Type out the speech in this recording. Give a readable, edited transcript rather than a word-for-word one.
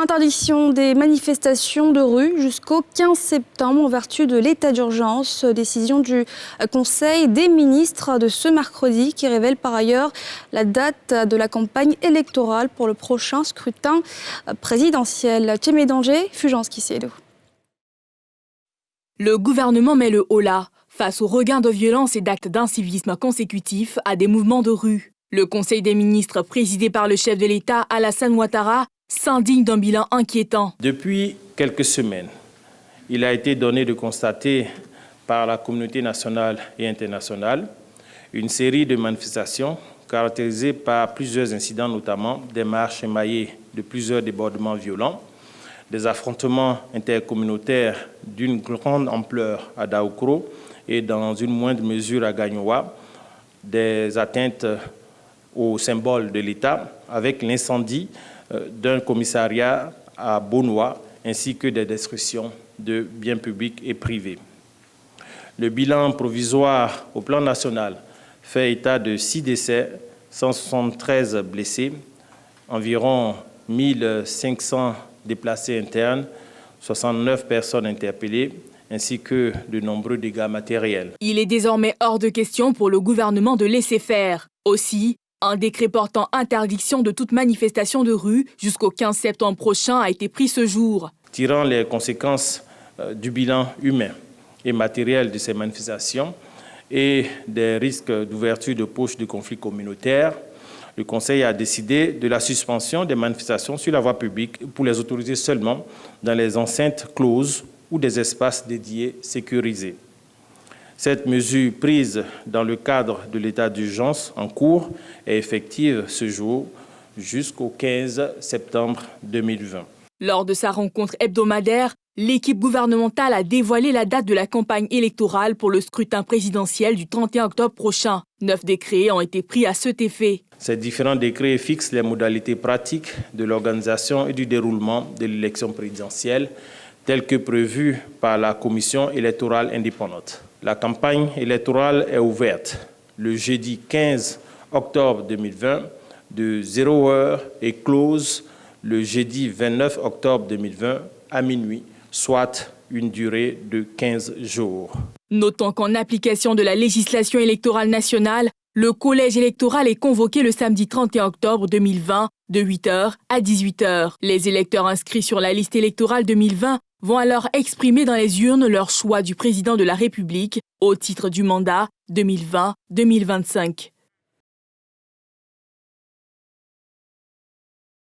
Interdiction des manifestations de rue jusqu'au 15 septembre en vertu de l'état d'urgence. Décision du Conseil des ministres de ce mercredi qui révèle par ailleurs la date de la campagne électorale pour le prochain scrutin présidentiel. Tchémé Danger, Fulgence Kissédou. Le gouvernement met le holà face au regain de violence et d'actes d'incivisme consécutifs à des mouvements de rue. Le Conseil des ministres, présidé par le chef de l'État, Alassane Ouattara, s'indigne d'un bilan inquiétant. Depuis quelques semaines, il a été donné de constater par la communauté nationale et internationale une série de manifestations caractérisées par plusieurs incidents, notamment des marches émaillées de plusieurs débordements violents, des affrontements intercommunautaires d'une grande ampleur à Daoukro et dans une moindre mesure à Gagnoa, des atteintes aux symboles de l'État avec l'incendie d'un commissariat à Bonoua, ainsi que des destructions de biens publics et privés. Le bilan provisoire au plan national fait état de 6 décès, 173 blessés, environ 1500 déplacés internes, 69 personnes interpellées, ainsi que de nombreux dégâts matériels. Il est désormais hors de question pour le gouvernement de laisser faire. Aussi, un décret portant interdiction de toute manifestation de rue jusqu'au 15 septembre prochain a été pris ce jour. Tirant les conséquences du bilan humain et matériel de ces manifestations et des risques d'ouverture de poches de conflits communautaires, le Conseil a décidé de la suspension des manifestations sur la voie publique pour les autoriser seulement dans les enceintes closes ou des espaces dédiés sécurisés. Cette mesure prise dans le cadre de l'état d'urgence en cours est effective ce jour jusqu'au 15 septembre 2020. Lors de sa rencontre hebdomadaire, l'équipe gouvernementale a dévoilé la date de la campagne électorale pour le scrutin présidentiel du 31 octobre prochain. 9 décrets ont été pris à cet effet. Ces différents décrets fixent les modalités pratiques de l'organisation et du déroulement de l'élection présidentielle telles que prévues par la Commission électorale indépendante. La campagne électorale est ouverte le jeudi 15 octobre 2020 de 0h et close le jeudi 29 octobre 2020 à minuit, soit une durée de 15 jours. Notons qu'en application de la législation électorale nationale, le collège électoral est convoqué le samedi 31 octobre 2020 de 8h à 18h. Les électeurs inscrits sur la liste électorale 2020 vont alors exprimer dans les urnes leur choix du président de la République au titre du mandat 2020-2025.